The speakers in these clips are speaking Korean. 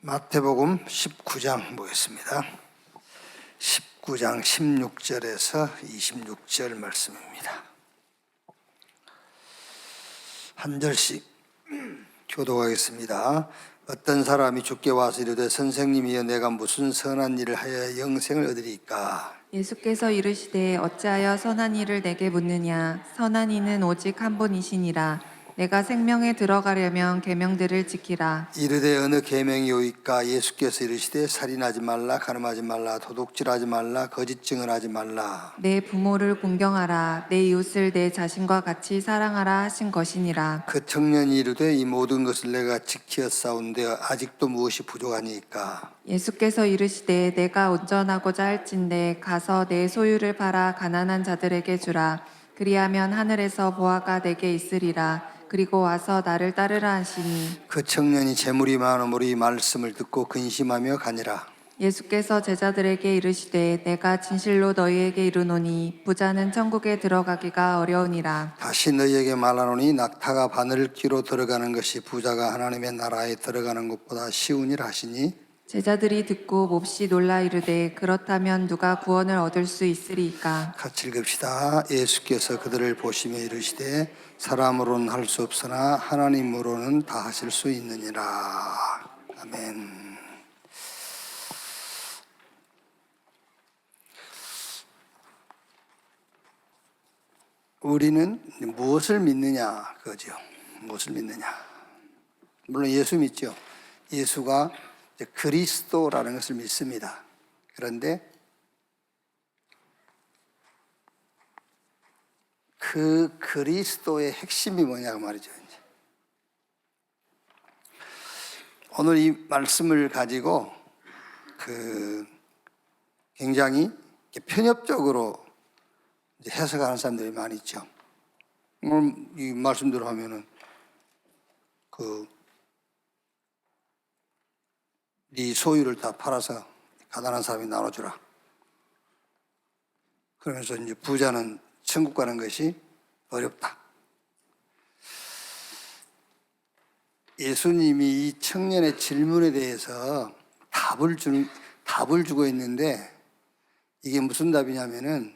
마태복음 19장 보겠습니다. 19장 16절에서 26절 말씀입니다. 한 절씩 교독하겠습니다. 어떤 사람이 주께 와서 이르되 선생님이여 내가 무슨 선한 일을 하여 영생을 얻으리까? 예수께서 이르시되 어찌하여 선한 이를 내게 묻느냐? 선한 이는 오직 한 분이시니라. 내가 생명에 들어가려면 계명들을 지키라. 이르되 어느 계명이오이까? 예수께서 이르시되 살인하지 말라, 간음하지 말라, 도둑질하지 말라, 거짓 증언하지 말라. 내 부모를 공경하라. 내 이웃을 내 자신과 같이 사랑하라 하신 것이니라. 그 청년이 이르되 이 모든 것을 내가 지키었사온데 아직도 무엇이 부족하니까? 예수께서 이르시되 내가 온전하고자 할진대 가서 내 소유를 팔아 가난한 자들에게 주라. 그리하면 하늘에서 보화가 내게 있으리라. 그리고 와서 나를 따르라 하시니 그 청년이 재물이 많으므로 이 말씀을 듣고 근심하며 가니라. 예수께서 제자들에게 이르시되 내가 진실로 너희에게 이르노니 부자는 천국에 들어가기가 어려우니라. 다시 너희에게 말하노니 낙타가 바늘 귀로 들어가는 것이 부자가 하나님의 나라에 들어가는 것보다 쉬우니라 하시니 제자들이 듣고 몹시 놀라 이르되 그렇다면 누가 구원을 얻을 수 있으리이까? 같이 읽읍시다. 예수께서 그들을 보시며 이르시되 사람으로는 할 수 없으나 하나님으로는 다 하실 수 있느니라. 아멘. 우리는 무엇을 믿느냐 그거죠. 무엇을 믿느냐. 물론 예수 믿죠. 예수가 그리스도라는 것을 믿습니다. 그런데 그 그리스도의 핵심이 뭐냐고 말이죠. 오늘 이 말씀을 가지고 굉장히 편협적으로 해석하는 사람들이 많이 있죠. 오늘 이 말씀대로 하면은 네 소유를 다 팔아서 가난한 사람이 나눠주라. 그러면서 이제 부자는 천국 가는 것이 어렵다. 예수님이 이 청년의 질문에 대해서 답을 주고 있는데 이게 무슨 답이냐면은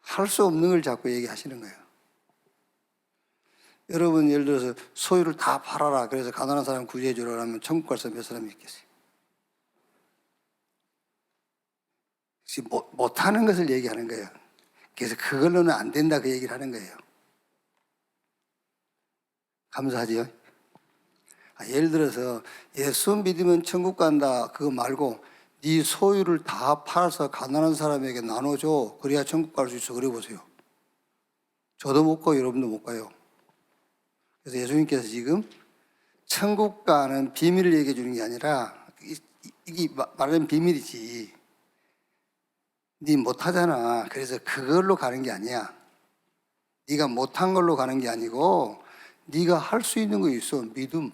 할 수 없는 걸 자꾸 얘기하시는 거예요. 여러분 예를 들어서 소유를 다 팔아라. 그래서 가난한 사람 구제해 주라 하면 천국 갈 사람 몇 사람이 있겠어요? 못하는 것을 얘기하는 거예요. 그래서 그걸로는 안 된다 그 얘기를 하는 거예요. 감사하지요? 예를 들어서 예수 믿으면 천국 간다 그거 말고 네 소유를 다 팔아서 가난한 사람에게 나눠줘. 그래야 천국 갈 수 있어. 그래 보세요. 저도 못 가요. 여러분도 못 가요. 그래서 예수님께서 지금 천국 가는 비밀을 얘기해 주는 게 아니라 이게 말하자면 비밀이지. 네 못하잖아. 그래서 그걸로 가는 게 아니야. 네가 못한 걸로 가는 게 아니고 네가 할 수 있는 거 있어. 믿음.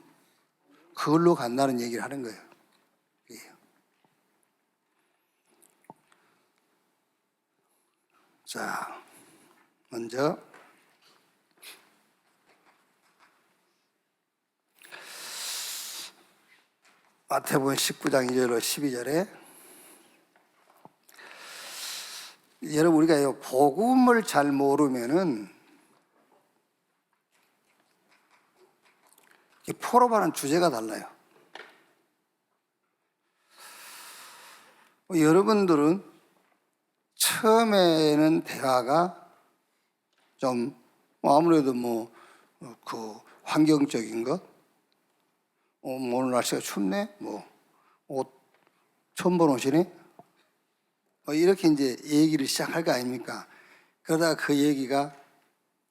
그걸로 간다는 얘기를 하는 거예요. 자, 먼저 마태복음 19장 1절로 12절에 여러분 우리가 복음을 잘 모르면은 포럼하는 주제가 달라요. 여러분들은 처음에는 대화가 좀 아무래도 환경적인 것, 오늘 날씨가 춥네, 옷 처음 본 옷이네, 이렇게 이제 얘기를 시작할 거 아닙니까? 그러다가 그 얘기가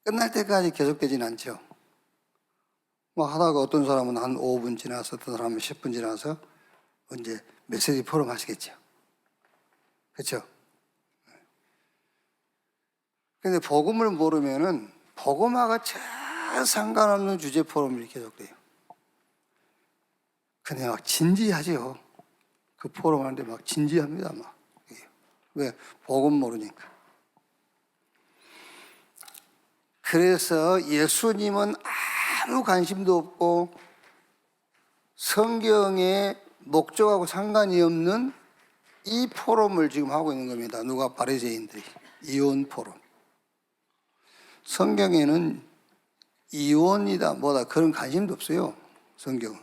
끝날 때까지 계속되지는 않죠. 하다가 어떤 사람은 한 5분 지나서, 어떤 사람은 10분 지나서 이제 메시지 포럼 하시겠죠. 그렇죠? 근데 복음을 모르면은 복음하고 잘 상관없는 주제 포럼이 계속돼요. 근데 막 진지하죠. 그 포럼 하는데 막 진지합니다. 막. 왜? 복음 모르니까. 그래서 예수님은 아무 관심도 없고 성경의 목적하고 상관이 없는 이 포럼을 지금 하고 있는 겁니다. 누가? 바리새인들이. 이혼 포럼. 성경에는 이혼이다 뭐다 그런 관심도 없어요. 성경은.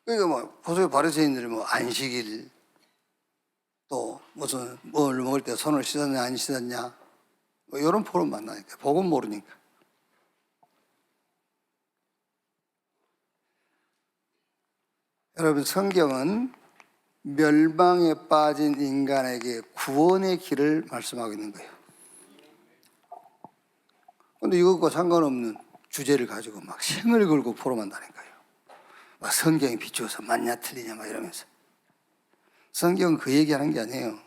그러니까 뭐 보세요. 바리새인들이 뭐 안식일 또 무슨 뭘 먹을 때 손을 씻었냐 안 씻었냐 뭐 이런 포럼 만나니까 복음 모르니까. 여러분 성경은 멸망에 빠진 인간에게 구원의 길을 말씀하고 있는 거예요. 그런데 이것과 상관없는 주제를 가지고 막 생을 걸고 포럼한다니까요. 막 성경에 비추어서 맞냐 틀리냐 막 이러면서. 성경은 그 얘기하는 게 아니에요.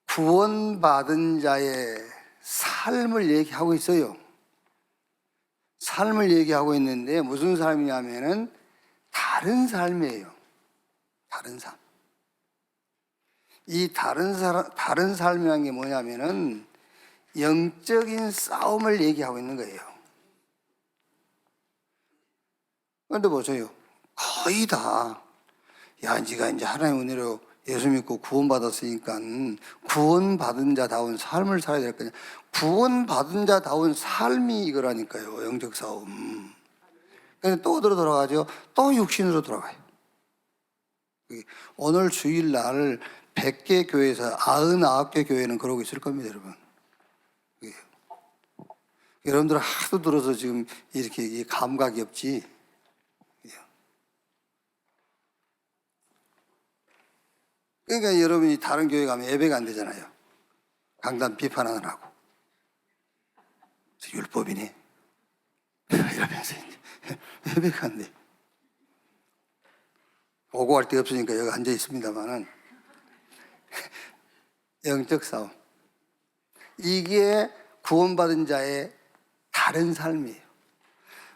구원받은 자의 삶을 얘기하고 있어요. 삶을 얘기하고 있는데 무슨 삶이냐면은 다른 삶이에요. 다른 삶. 이 다른 삶이라는 게 뭐냐면은 영적인 싸움을 얘기하고 있는 거예요. 그런데 보세요. 거의 다, 야, 네가 이제 하나님 은혜로 예수 믿고 구원받았으니까 구원받은 자다운 삶을 살아야 될 거냐. 구원받은 자다운 삶이 이거라니까요. 영적 싸움. 그런데 또 어디로 돌아가죠? 또 육신으로 돌아가요. 오늘 주일날 100개 교회에서 99개 교회는 그러고 있을 겁니다, 여러분. 여러분들 하도 들어서 지금 이렇게 감각이 없지. 그러니까 여러분이 다른 교회 가면 예배가 안 되잖아요. 강단 비판하느라고. 율법이네. 이러면서 예배가 안 돼. 오고 할 데 없으니까 여기 앉아 있습니다만은 영적 싸움. 이게 구원받은 자의 다른 삶이에요.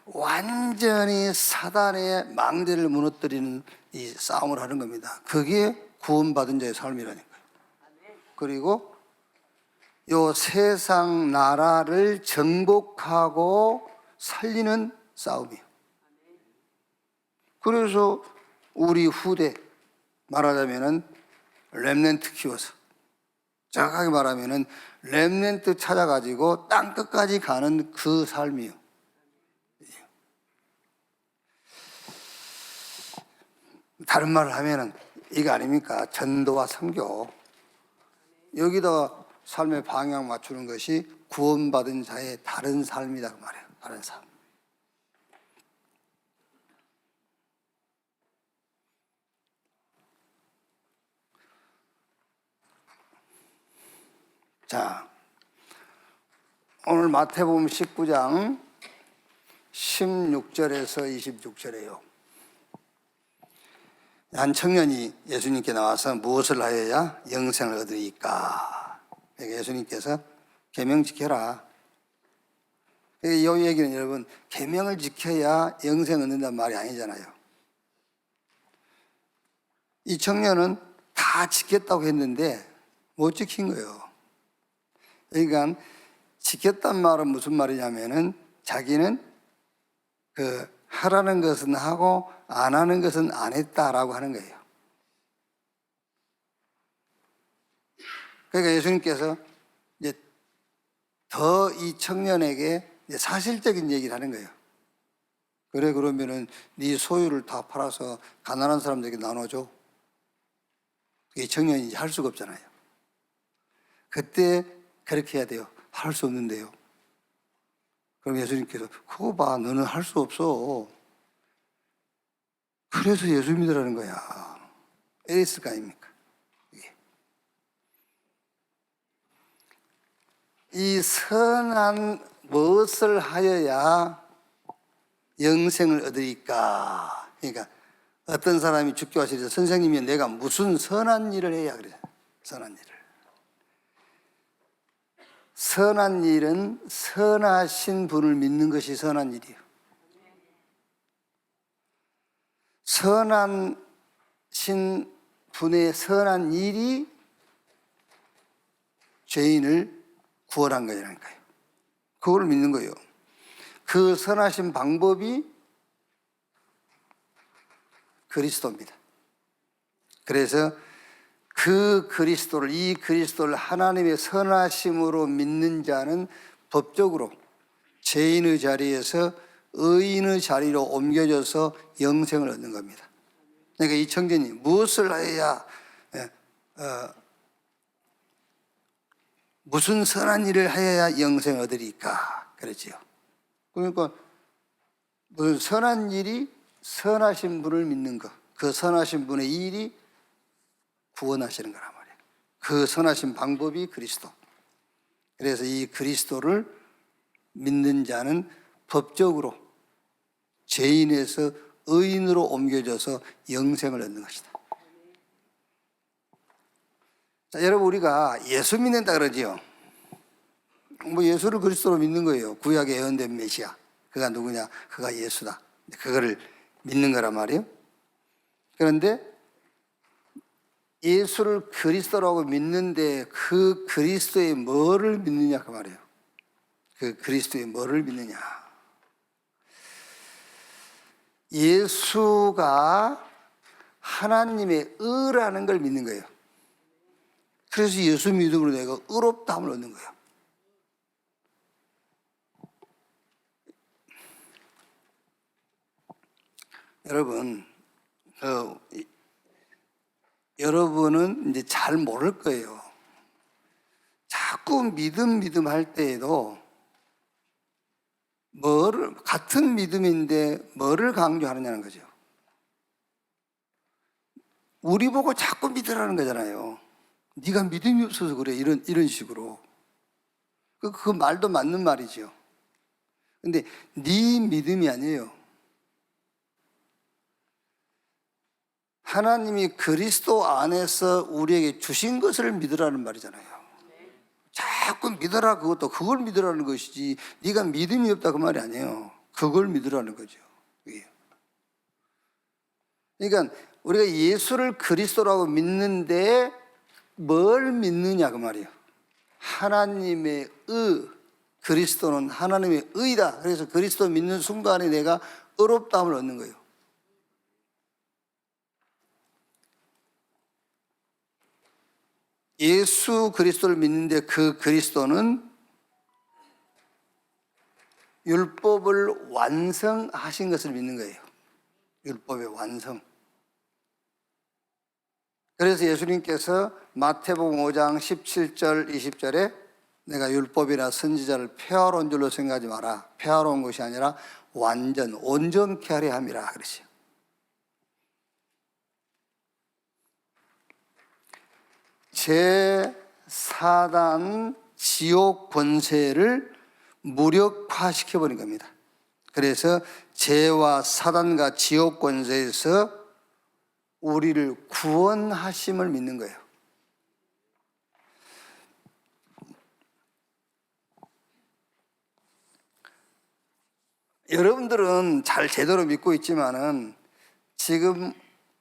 완전히 사단의 망대를 무너뜨리는 이 싸움을 하는 겁니다. 그게 구원받은 자의 삶이라니까요. 그리고 요 세상 나라를 정복하고 살리는 싸움이에요. 그래서 우리 후대 말하자면은 렘넌트 키워서 정확하게 말하면은 렘넌트 찾아가지고 땅 끝까지 가는 그 삶이에요. 다른 말을 하면은 이거 아닙니까? 전도와 선교. 여기다가 삶의 방향 맞추는 것이 구원받은 자의 다른 삶이다 그 말이에요. 다른 삶. 자, 오늘 마태복음 19장 16절에서 26절이에요. 한 청년이 예수님께 나와서 무엇을 하여야 영생을 얻으리까? 예수님께서 계명 지켜라. 이 얘기는 여러분 계명을 지켜야 영생 얻는다는 말이 아니잖아요. 이 청년은 다 지켰다고 했는데 못 지킨 거예요. 그러니까 지켰단 말은 무슨 말이냐면은 자기는 하라는 것은 하고 안 하는 것은 안 했다라고 하는 거예요. 그러니까 예수님께서 이제 더 이 청년에게 이제 사실적인 얘기를 하는 거예요. 그래 그러면은 네 소유를 다 팔아서 가난한 사람들에게 나눠줘. 이 청년이 이제 할 수가 없잖아요. 그때 그렇게 해야 돼요. 할 수 없는데요. 그럼 예수님께서 그거 봐, 너는 할 수 없어. 그래서 예수 믿으라는 거야. 이랬을 거 아닙니까? 이 선한 무엇을 하여야 영생을 얻으리까? 그러니까 어떤 사람이 죽게 하시죠. 선생님이 내가 무슨 선한 일을 해야 그래. 선한 일을. 선한 일은 선하신 분을 믿는 것이 선한 일이에요. 선하신 분의 선한 일이 죄인을 구원한 거라니까요. 그걸 믿는 거예요. 그 선하신 방법이 그리스도입니다. 그래서 이 그리스도를 하나님의 선하심으로 믿는 자는 법적으로 죄인의 자리에서 의인의 자리로 옮겨져서 영생을 얻는 겁니다. 그러니까 이 청년이 무엇을 해야 무슨 선한 일을 하여야 영생을 얻으리까 그랬지요. 그러니까 무슨 선한 일이 선하신 분을 믿는 것, 그 선하신 분의 일이 구원하시는 거란 말이에요. 그 선하신 방법이 그리스도. 그래서 이 그리스도를 믿는 자는 법적으로 죄인에서 의인으로 옮겨져서 영생을 얻는 것이다. 자, 여러분, 우리가 예수 믿는다 그러지요. 뭐 예수를 그리스도로 믿는 거예요. 구약에 예언된 메시아. 그가 누구냐? 그가 예수다. 그거를 믿는 거란 말이에요. 그런데 예수를 그리스도라고 믿는데 그 그리스도의 뭐를 믿느냐 그 말이에요. 그 그리스도의 뭐를 믿느냐. 예수가 하나님의 의라는 걸 믿는 거예요. 그래서 예수 믿음으로 내가 의롭다함을 얻는 거예요. 여러분, 여러분은 이제 잘 모를 거예요. 자꾸 믿음 할 때에도 같은 믿음인데 뭐를 강조하느냐는 거죠. 우리 보고 자꾸 믿으라는 거잖아요. 네가 믿음이 없어서 그래. 이런 식으로. 그 말도 맞는 말이죠. 근데 네 믿음이 아니에요. 하나님이 그리스도 안에서 우리에게 주신 것을 믿으라는 말이잖아요. 자꾸 믿어라 그걸 믿으라는 것이지 네가 믿음이 없다 그 말이 아니에요. 그걸 믿으라는 거죠. 그러니까 우리가 예수를 그리스도라고 믿는데 뭘 믿느냐 그 말이에요. 하나님의 그리스도는 하나님의 의다. 그래서 그리스도 믿는 순간에 내가 의롭다함을 얻는 거예요. 예수 그리스도를 믿는데 그 그리스도는 율법을 완성하신 것을 믿는 거예요. 율법의 완성. 그래서 예수님께서 마태복음 5장 17절 20절에 내가 율법이나 선지자를 폐하러 줄로 생각하지 마라. 폐하러 온 것이 아니라 온전케 하려 함이라 그러시죠. 제4단 지옥 권세를 무력화시켜버린 겁니다. 그래서 죄와 사단과 지옥 권세에서 우리를 구원하심을 믿는 거예요. 여러분들은 잘 제대로 믿고 있지만은 지금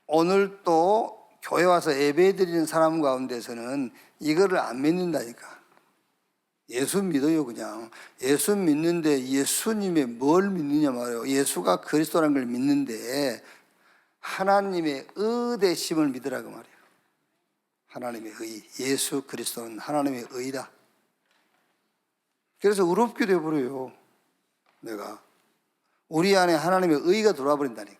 오늘 또 교회 와서 예배 드리는 사람 가운데서는 이거를 안 믿는다니까. 예수 믿어요 그냥. 예수 믿는데 예수님의 뭘 믿느냐 말이에요. 예수가 그리스도라는 걸 믿는데 하나님의 의되심을 믿으라고 말이에요. 하나님의 의. 예수 그리스도는 하나님의 의다. 그래서 의롭게 되어버려요. 내가. 우리 안에 하나님의 의가 들어와 버린다니까.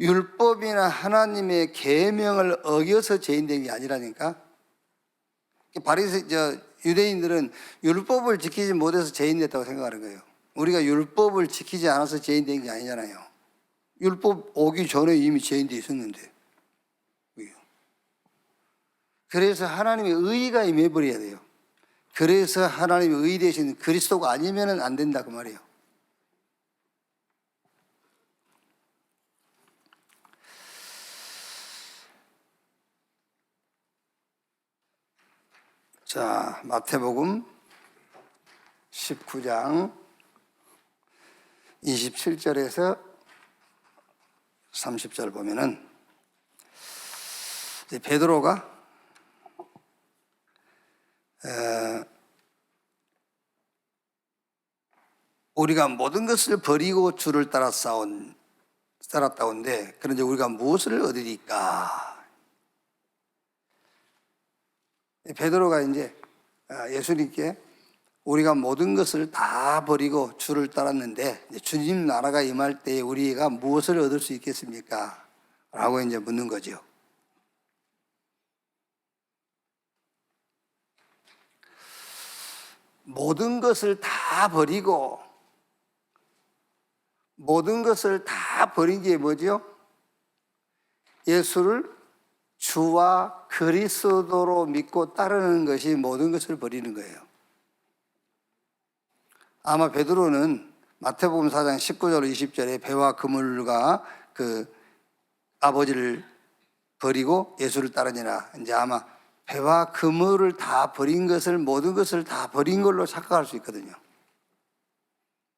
율법이나 하나님의 계명을 어겨서 죄인된 게 아니라니까. 유대인들은 율법을 지키지 못해서 죄인됐다고 생각하는 거예요. 우리가 율법을 지키지 않아서 죄인된 게 아니잖아요. 율법 오기 전에 이미 죄인돼 있었는데. 그래서 하나님의 의가 임해버려야 돼요. 그래서 하나님의 의 대신 그리스도가 아니면 안 된다 그 말이에요. 자, 마태복음 19장 27절에서 30절 보면은 이제 베드로가 우리가 모든 것을 버리고 주를 따라 살았다온데 그런데 우리가 무엇을 얻으리까? 베드로가 이제 예수님께 우리가 모든 것을 다 버리고 주를 따랐는데 주님 나라가 임할 때에 우리가 무엇을 얻을 수 있겠습니까? 라고 이제 묻는 거죠. 모든 것을 다 버리고 모든 것을 다 버린 게 뭐죠? 예수를 주와 그리스도로 믿고 따르는 것이 모든 것을 버리는 거예요. 아마 베드로는 마태복음 4장 19절 20절에 배와 그물과 그 아버지를 버리고 예수를 따르니라. 이제 아마 배와 그물을 다 버린 것을 모든 것을 다 버린 걸로 착각할 수 있거든요.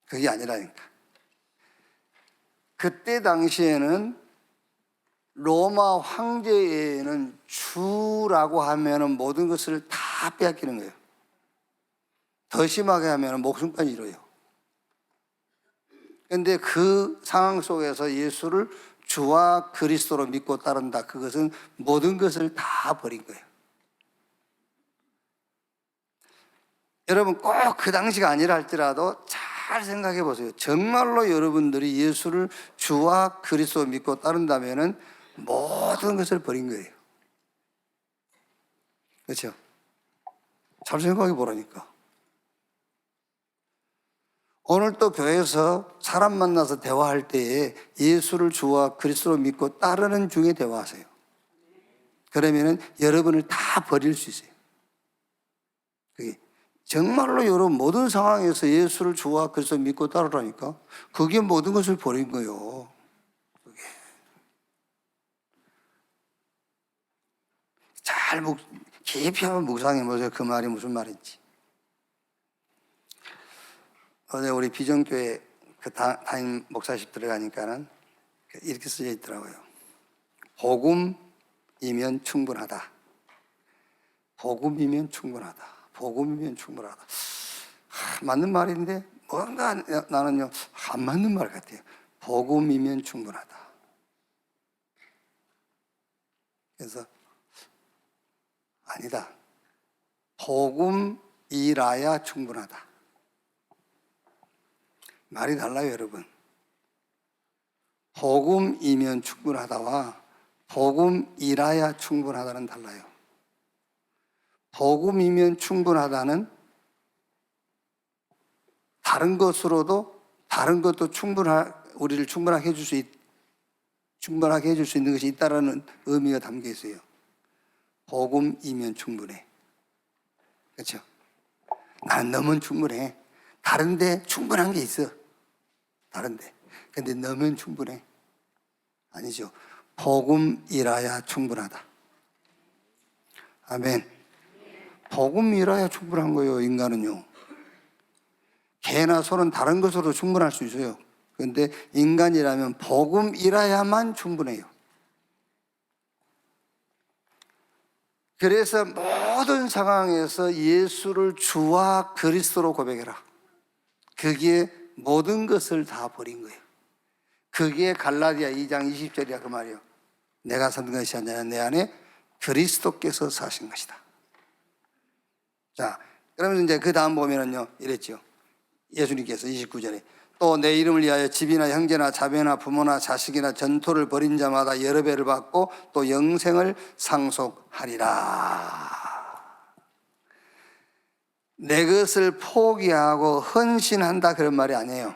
그게 아니라니까. 그때 당시에는 로마 황제에는 주라고 하면은 모든 것을 다 빼앗기는 거예요. 더 심하게 하면 목숨까지 잃어요. 그런데 그 상황 속에서 예수를 주와 그리스도로 믿고 따른다. 그것은 모든 것을 다 버린 거예요. 여러분 꼭 그 당시가 아니라 할지라도 잘 생각해 보세요. 정말로 여러분들이 예수를 주와 그리스도 믿고 따른다면은 모든 것을 버린 거예요. 그렇죠? 잘 생각해 보라니까. 오늘 또 교회에서 사람 만나서 대화할 때에 예수를 주와 그리스도로 믿고 따르는 중에 대화하세요. 그러면은 여러분을 다 버릴 수 있어요. 그게 정말로 여러분 모든 상황에서 예수를 주와 그리스도 믿고 따르라니까. 그게 모든 것을 버린 거예요. 그게. 잘 깊이 한번 묵상해 보세요. 그 말이 무슨 말인지. 어제 우리 비전교회 그 담임 목사식 들어가니까는 이렇게 쓰여 있더라고요. 복음이면 충분하다. 복음이면 충분하다. 복음이면 충분하다. 맞는 말인데 뭔가 나는요 안 맞는 말 같아요. 복음이면 충분하다. 그래서 아니다. 복음이라야 충분하다. 말이 달라요, 여러분. 복음이면 충분하다와 복음이라야 충분하다는 달라요. 복음이면 충분하다는 다른 것으로도 다른 것도 우리를 충분하게 해줄 수 있는 것이 있다라는 의미가 담겨 있어요. 복음이면 충분해. 그렇죠? 난 너무 충분해. 다른데 충분한 게 있어. 다른데. 근데 너면 충분해. 아니죠. 복음이라야 충분하다. 아멘. 복음이라야 충분한 거예요, 인간은요. 개나 소는 다른 것으로 충분할 수 있어요. 그런데 인간이라면 복음이라야만 충분해요. 그래서 모든 상황에서 예수를 주와 그리스도로 고백해라. 그게 모든 것을 다 버린 거예요. 그게 갈라디아 2장 20절이야 그 말이에요. 내가 산 것이 아니라 내 안에 그리스도께서 사신 것이다. 자, 그러면 이제 그 다음 보면은요, 이랬죠. 예수님께서 29절에 또 내 이름을 위하여 집이나 형제나 자매나 부모나 자식이나 전토를 벌인 자마다 여러 배를 받고 또 영생을 상속하리라. 내 것을 포기하고 헌신한다 그런 말이 아니에요.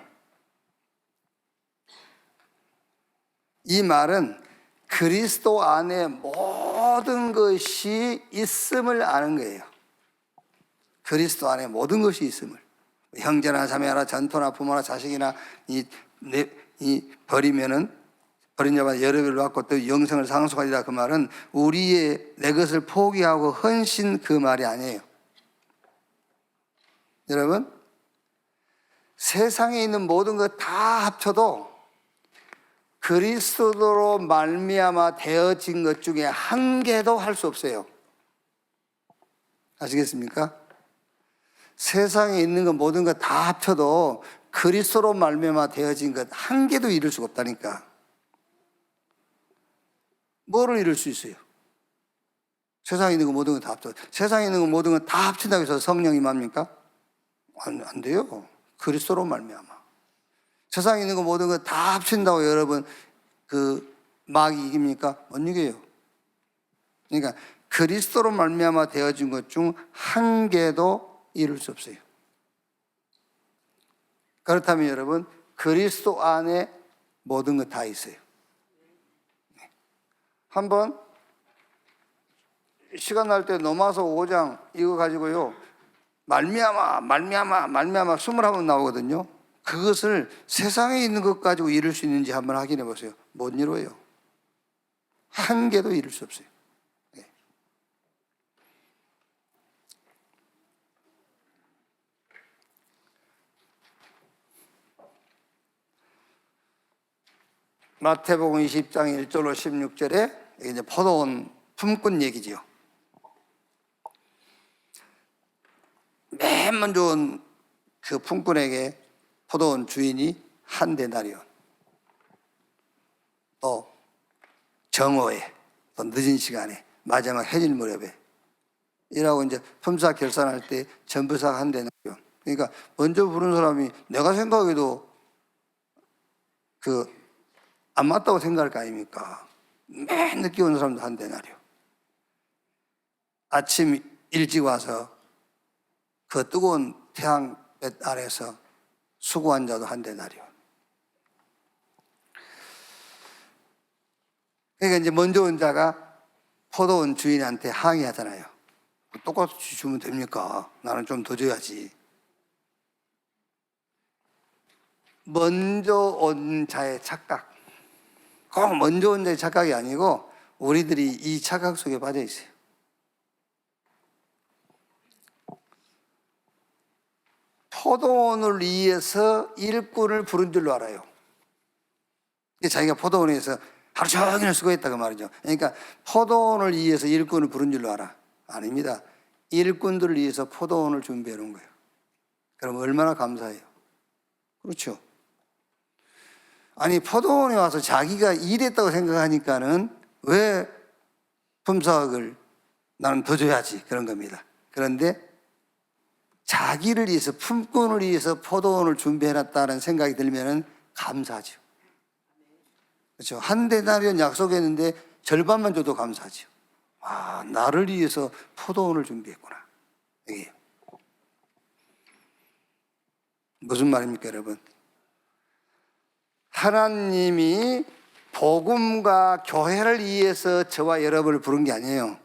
이 말은 그리스도 안에 모든 것이 있음을 아는 거예요. 그리스도 안에 모든 것이 있음을. 형제나 자매나 전토나 부모나 자식이나 이 버리면은 버린 자마다 여러 배를 받고 또 영생을 상속하리라. 그 말은 우리의 내 것을 포기하고 헌신 그 말이 아니에요. 여러분, 세상에 있는 모든 것 다 합쳐도 그리스도로 말미암아 되어진 것 중에 한 개도 할 수 없어요. 아시겠습니까? 세상에 있는 것 모든 것 다 합쳐도 그리스도로 말미암아 되어진 것 한 개도 이룰 수가 없다니까. 뭐를 이룰 수 있어요? 세상에 있는 거 모든 것 다 합쳐. 세상에 있는 거 모든 것 다 합친다고 해서 성령이 맙니까? 안 돼요. 그리스도로 말미암아. 세상에 있는 거 모든 것 다 합친다고 여러분 그 마귀 이깁니까? 못 이겨요. 그러니까 그리스도로 말미암아 되어진 것 중 한 개도 이룰 수 없어요. 그렇다면 여러분 그리스도 안에 모든 것 다 있어요. 한번 시간 날 때 로마서 5장 이거 가지고요 말미암아 21번 나오거든요. 그것을 세상에 있는 것 가지고 이룰 수 있는지 한번 확인해 보세요. 못 이루어요. 한 개도 이룰 수 없어요. 네. 마태복음 20장 1절로 16절에 이제 포도원 품꾼 얘기지요. 맨 먼저 온 그 품꾼에게 포도원 주인이 한 데나리온, 또 정오에, 또 늦은 시간에, 마지막 해질 무렵에 이라고 이제 품삯 결산할 때 전부상 한 데나리온. 그러니까 먼저 부른 사람이 내가 생각해도 그 안 맞다고 생각할 거 아닙니까? 맨 늦게 온 사람도 한 데나리온. 아침 일찍 와서 그 뜨거운 태양볕 아래서 수고한 자도 한 데나리온. 그러니까 이제 먼저 온 자가 포도원 주인한테 항의하잖아요. 똑같이 주면 됩니까? 나는 좀 더 줘야지. 먼저 온 자의 착각. 꼭 먼저 온 자의 착각이 아니고 우리들이 이 착각 속에 빠져 있어요. 포도원을 위해서 일꾼을 부른 줄로 알아요. 자기가 포도원에서 하루 종일 수고했다고 말이죠. 그러니까 포도원을 위해서 일꾼을 부른 줄로 알아. 아닙니다. 일꾼들을 위해서 포도원을 준비해 놓은 거예요. 그럼 얼마나 감사해요. 그렇죠. 아니 포도원에 와서 자기가 일했다고 생각하니까는 왜 품삯을 나는 더 줘야지 그런 겁니다. 그런데 자기를 위해서 품꾼을 위해서 포도원을 준비해놨다는 생각이 들면은 감사하죠. 그렇죠. 한 데나리온 약속했는데 절반만 줘도 감사하죠. 아, 나를 위해서 포도원을 준비했구나. 이게 무슨 말입니까, 여러분? 하나님이 복음과 교회를 위해서 저와 여러분을 부른 게 아니에요.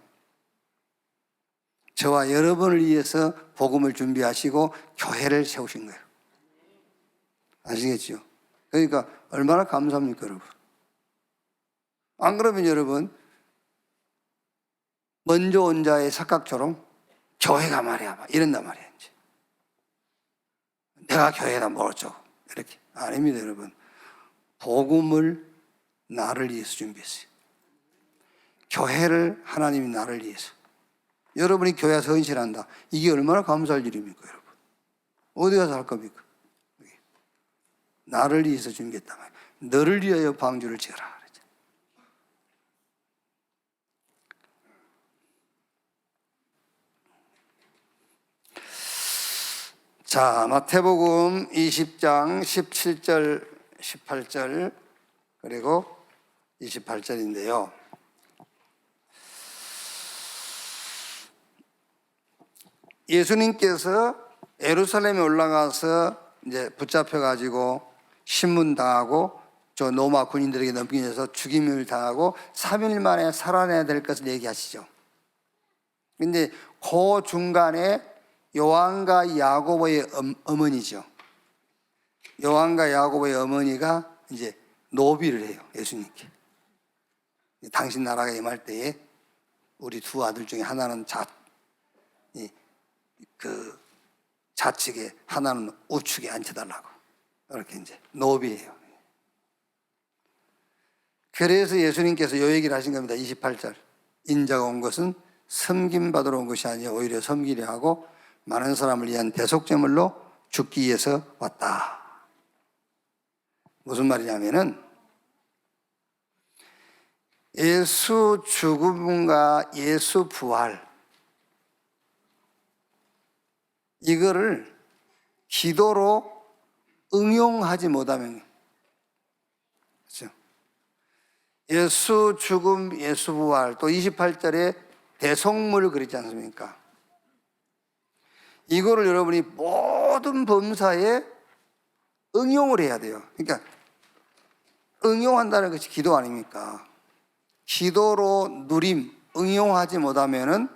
저와 여러분을 위해서 복음을 준비하시고 교회를 세우신 거예요. 아시겠죠? 그러니까 얼마나 감사합니까, 여러분? 안 그러면 여러분 먼저 온 자의 착각처럼 교회가 말이야 이런단 말이에요. 이제. 내가 교회다 뭐죠? 이렇게 아닙니다, 여러분. 복음을 나를 위해서 준비했어요. 교회를 하나님이 나를 위해서. 여러분이 교회 와서 헌신한다. 이게 얼마나 감사할 일입니까, 여러분? 어디 가서 할 겁니까? 나를 위해서 준비했단 말이에요. 너를 위하여 방주를 지어라. 자, 마태복음 20장 17절, 18절 그리고 28절인데요. 예수님께서 예루살렘에 올라가서 이제 붙잡혀 가지고 신문 당하고 저 로마 군인들에게 넘겨져서 죽임을 당하고 3일 만에 살아내야 될 것을 얘기하시죠. 근데 그 중간에 요한과 야고보의 어머니죠. 요한과 야고보의 어머니가 이제 노비를 해요, 예수님께. 당신 나라가 임할 때에 우리 두 아들 중에 하나는 좌측에 하나는 우측에 앉혀달라고. 이렇게 이제 노비예요. 그래서 예수님께서 요 얘기를 하신 겁니다. 28절. 인자가 온 것은 섬김받으러 온 것이 아니라 오히려 섬기려 하고 많은 사람을 위한 대속제물로 죽기 위해서 왔다. 무슨 말이냐면은 예수 죽음과 예수 부활, 이거를 기도로 응용하지 못하면, 그렇죠? 예수 죽음, 예수 부활, 또 28절에 대속물 그랬지 않습니까? 이거를 여러분이 모든 범사에 응용을 해야 돼요. 그러니까 응용한다는 것이 기도 아닙니까? 기도로 누림, 응용하지 못하면은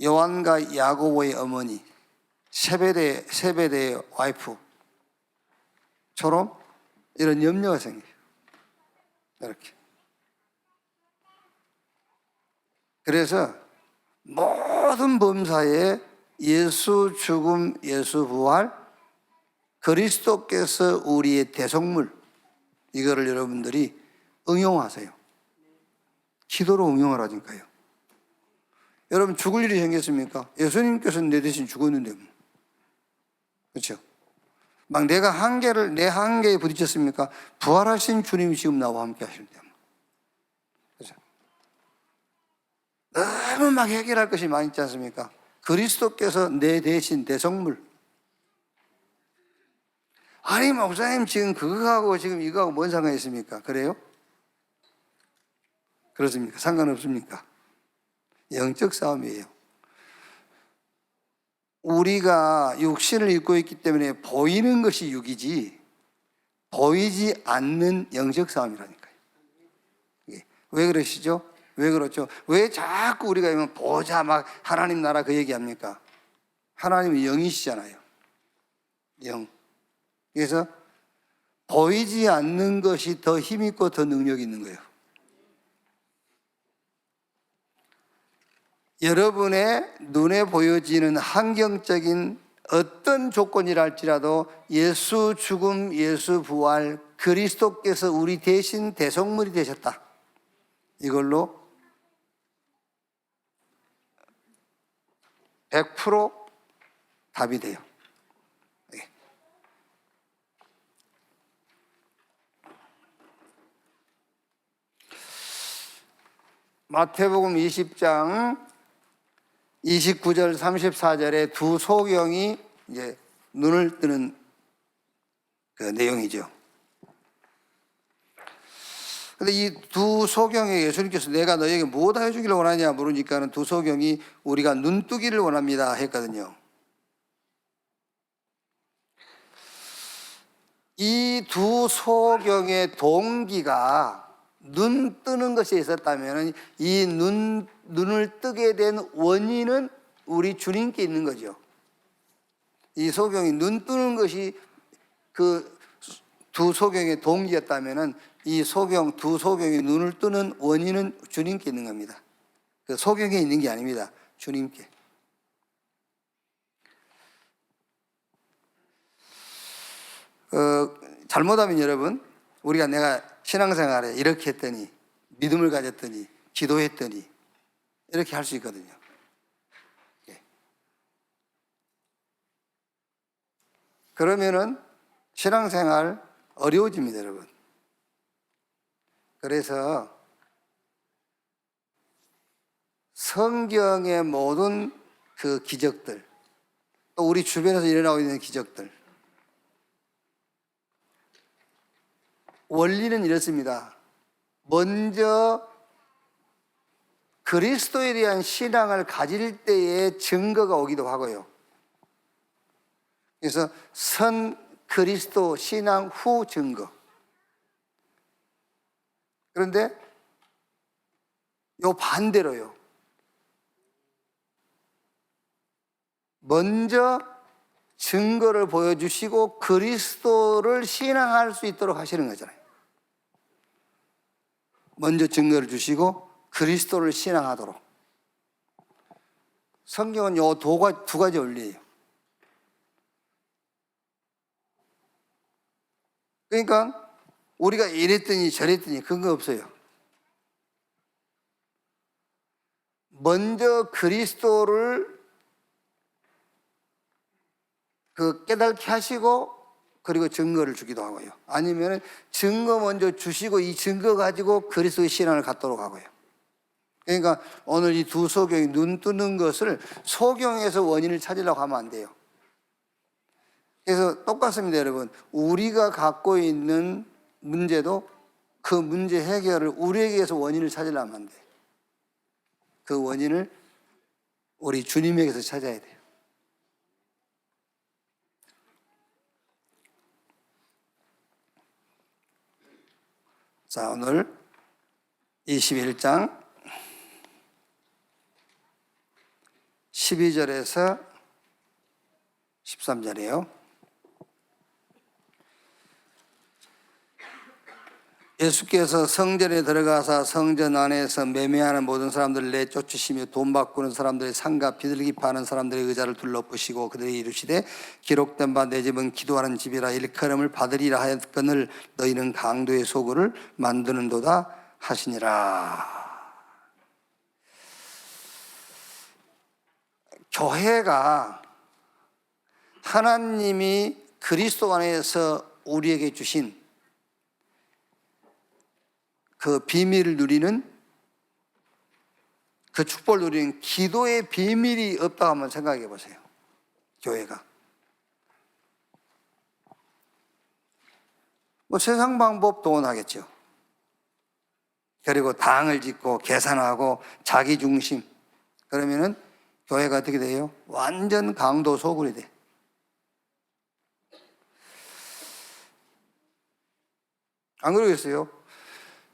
요한과 야고보의 어머니, 세베대의 와이프처럼 이런 염려가 생겨요. 이렇게. 그래서 모든 범사에 예수 죽음, 예수 부활, 그리스도께서 우리의 대속물, 이거를 여러분들이 응용하세요. 기도로 응용을 하니까요. 여러분 죽을 일이 생겼습니까? 예수님께서는 내 대신 죽었는데 뭐. 그렇죠? 막 내 한계에 부딪혔습니까? 부활하신 주님이 지금 나와 함께 하시는데 뭐. 그렇죠? 너무 막 해결할 것이 많이 있지 않습니까? 그리스도께서 내 대신 대속물. 아니 목사님 지금 그거하고 지금 이거하고 뭔 상관이 있습니까? 그래요? 그렇습니까? 상관없습니까? 영적 싸움이에요. 우리가 육신을 입고 있기 때문에 보이는 것이 육이지 보이지 않는 영적 싸움이라니까요. 왜 그러시죠? 왜 그렇죠? 왜 자꾸 우리가 보자 막 하나님 나라 그 얘기합니까? 하나님은 영이시잖아요. 영. 그래서 보이지 않는 것이 더 힘있고 더 능력이 있는 거예요. 여러분의 눈에 보여지는 환경적인 어떤 조건이라 할지라도 예수 죽음, 예수 부활, 그리스도께서 우리 대신 대속물이 되셨다. 이걸로 100% 답이 돼요. 마태복음 20장 29절 34절에 두 소경이 이제 눈을 뜨는 그 내용이죠. 근데 이 두 소경에 예수님께서 내가 너에게 무엇 하여 주기를 원하냐 물으니까는 두 소경이 우리가 눈뜨기를 원합니다 했거든요. 이 두 소경의 동기가 눈 뜨는 것에 있었다면 이 눈을 뜨게 된 원인은 우리 주님께 있는 거죠. 이 소경이 눈 뜨는 것이 그 두 소경의 동기였다면 이 두 소경이 눈을 뜨는 원인은 주님께 있는 겁니다. 그 소경에 있는 게 아닙니다. 주님께. 잘못하면 여러분, 내가 신앙생활에 이렇게 했더니, 믿음을 가졌더니, 기도했더니, 이렇게 할 수 있거든요. 그러면은 신앙생활 어려워집니다, 여러분. 그래서 성경의 모든 그 기적들, 또 우리 주변에서 일어나고 있는 기적들, 원리는 이렇습니다. 먼저 그리스도에 대한 신앙을 가질 때에 증거가 오기도 하고요. 그래서 선 그리스도 신앙 후 증거. 그런데 요 반대로요. 먼저 증거를 보여주시고 그리스도를 신앙할 수 있도록 하시는 거잖아요. 먼저 증거를 주시고 그리스도를 신앙하도록. 성경은 요 두 가지 원리예요. 그러니까 우리가 이랬더니 저랬더니 그런 거 없어요. 먼저 그리스도를 그 깨닫게 하시고 그리고 증거를 주기도 하고요. 아니면 증거 먼저 주시고 이 증거 가지고 그리스도의 신앙을 갖도록 하고요. 그러니까 오늘 이 두 소경이 눈 뜨는 것을 소경에서 원인을 찾으려고 하면 안 돼요. 그래서 똑같습니다, 여러분. 우리가 갖고 있는 문제도 그 문제 해결을 우리에게서 원인을 찾으려면 안 돼요. 그 원인을 우리 주님에게서 찾아야 돼요. 자, 오늘 21장 12절에서 13절이에요. 예수께서 성전에 들어가사 성전 안에서 매매하는 모든 사람들을 내쫓으시며 돈 바꾸는 사람들의 상가 비둘기 파는 사람들의 의자를 둘러보시고 그들이 이르시되 기록된 바 내 집은 기도하는 집이라 일컬음을 받으리라 하였거늘 너희는 강도의 소굴을 만드는도다 하시니라. 교회가 하나님이 그리스도 안에서 우리에게 주신 그 비밀을 누리는, 그 축복을 누리는 기도의 비밀이 없다고 한번 생각해 보세요. 교회가 뭐 세상 방법 동원하겠죠. 그리고 당을 짓고 계산하고 자기 중심. 그러면은 교회가 어떻게 돼요? 완전 강도 소굴이 돼. 안 그러겠어요?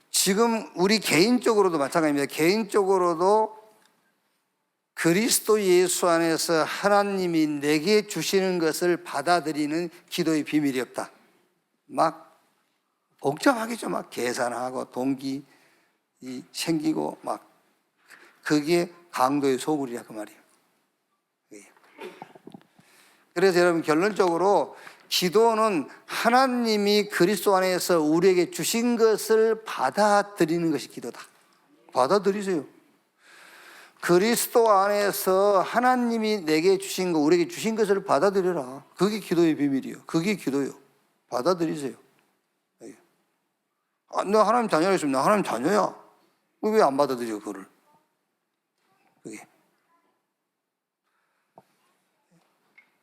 지금 우리 개인적으로도 마찬가지입니다. 개인적으로도 그리스도 예수 안에서 하나님이 내게 주시는 것을 받아들이는 기도의 비밀이 없다. 막 복잡하겠죠. 막 계산하고 동기 생기고 막 그게 강도의 소굴이야 그 말이에요. 그래서 여러분 결론적으로 기도는 하나님이 그리스도 안에서 우리에게 주신 것을 받아들이는 것이 기도다. 받아들이세요. 그리스도 안에서 하나님이 내게 주신 것, 우리에게 주신 것을 받아들여라. 그게 기도의 비밀이에요. 그게 기도예요. 받아들이세요. 아, 너 하나님 자녀라 했으면 나 하나님 자녀야. 왜 안 받아들여 그거를? 그게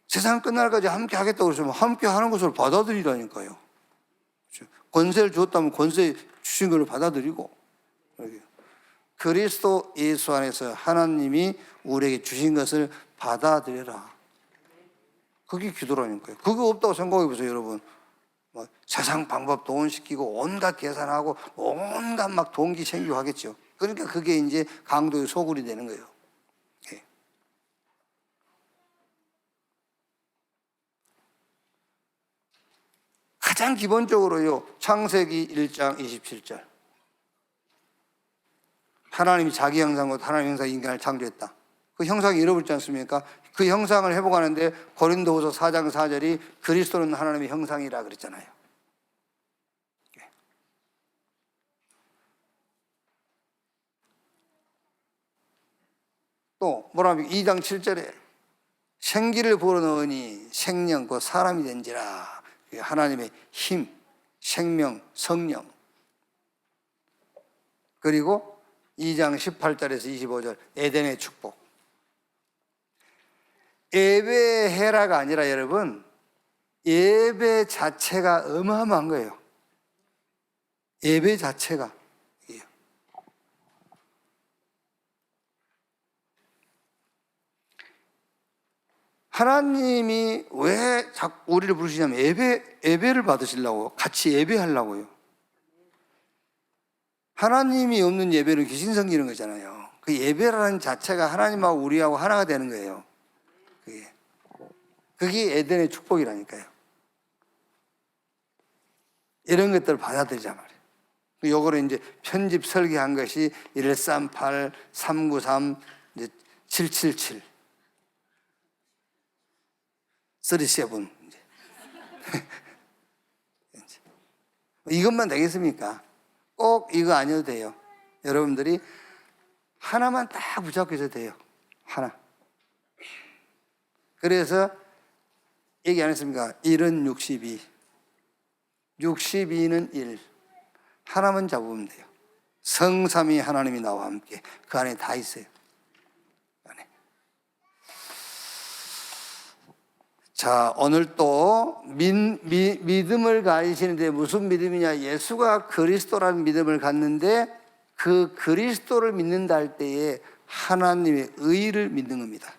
세상 끝날까지 함께 하겠다고 그러면 함께 하는 것을 받아들이라니까요. 권세를 주었다면 권세 주신 걸 받아들이고, 그리스도 예수 안에서 하나님이 우리에게 주신 것을 받아들여라. 그게 기도라니까요. 그거 없다고 생각해 보세요, 여러분. 뭐 세상 방법 동원시키고 온갖 계산하고 온갖 막 동기 챙기고 하겠죠. 그러니까 그게 이제 강도의 소굴이 되는 거예요. 가장 기본적으로요, 창세기 1장 27절. 하나님이 자기 형상으로 하나님 형상 인간을 창조했다. 그 형상이 잃어버리지 않습니까? 그 형상을 회복하는데 고린도후서 4장 4절이 그리스도는 하나님의 형상이라 그랬잖아요. 또 뭐라면 2장 7절에 생기를 불어넣으니 생명 곧 사람이 된지라. 하나님의 힘, 생명, 성령. 그리고 2장 18절에서 25절 에덴의 축복. 예배해라가 아니라 여러분, 예배 자체가 어마어마한 거예요. 예배 자체가. 하나님이 왜 자꾸 우리를 부르시냐면 예배를 받으시려고, 같이 예배하려고요. 하나님이 없는 예배는 귀신 섬기는 거잖아요. 그 예배라는 자체가 하나님하고 우리하고 하나가 되는 거예요. 그게 에덴의 축복이라니까요. 이런 것들을 받아들이자 말이에요. 요거를 이제 편집 설계한 것이 138, 393, 이제 777. 37. 이것만 되겠습니까? 꼭 이거 아니어도 돼요. 여러분들이 하나만 딱 붙잡고 있어도 돼요. 하나. 그래서 얘기 안 했습니까? 1은 62. 62는 1. 하나만 잡으면 돼요. 성삼위 하나님이 나와 함께 그 안에 다 있어요. 그 안에. 자, 오늘 또 믿음을 가지시는데 무슨 믿음이냐? 예수가 그리스도라는 믿음을 갖는데 그 그리스도를 믿는다 할 때에 하나님의 의를 믿는 겁니다.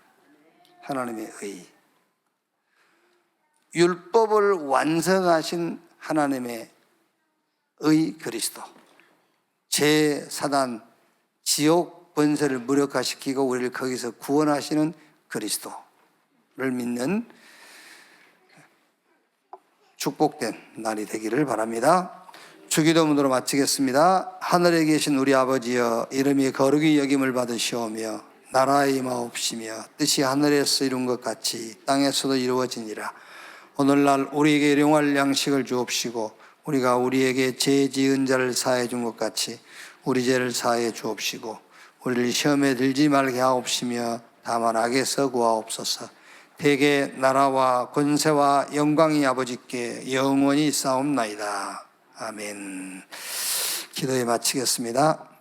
하나님의 의. 율법을 완성하신 하나님의 의 그리스도. 제4단 지옥 번세를 무력화시키고 우리를 거기서 구원하시는 그리스도를 믿는 축복된 날이 되기를 바랍니다. 주기도문으로 마치겠습니다. 하늘에 계신 우리 아버지여, 이름이 거룩히 여김을 받으시오며 나라에 임하옵시며 뜻이 하늘에서 이룬 것 같이 땅에서도 이루어지니라. 오늘날 우리에게 일용할 양식을 주옵시고 우리가 우리에게 죄 지은 자를 사해 준 것 같이 우리 죄를 사해 주옵시고 우리를 시험에 들지 말게 하옵시며 다만 악에서 구하옵소서. 대개 나라와 권세와 영광이 아버지께 영원히 싸움나이다. 아멘. 기도에 마치겠습니다.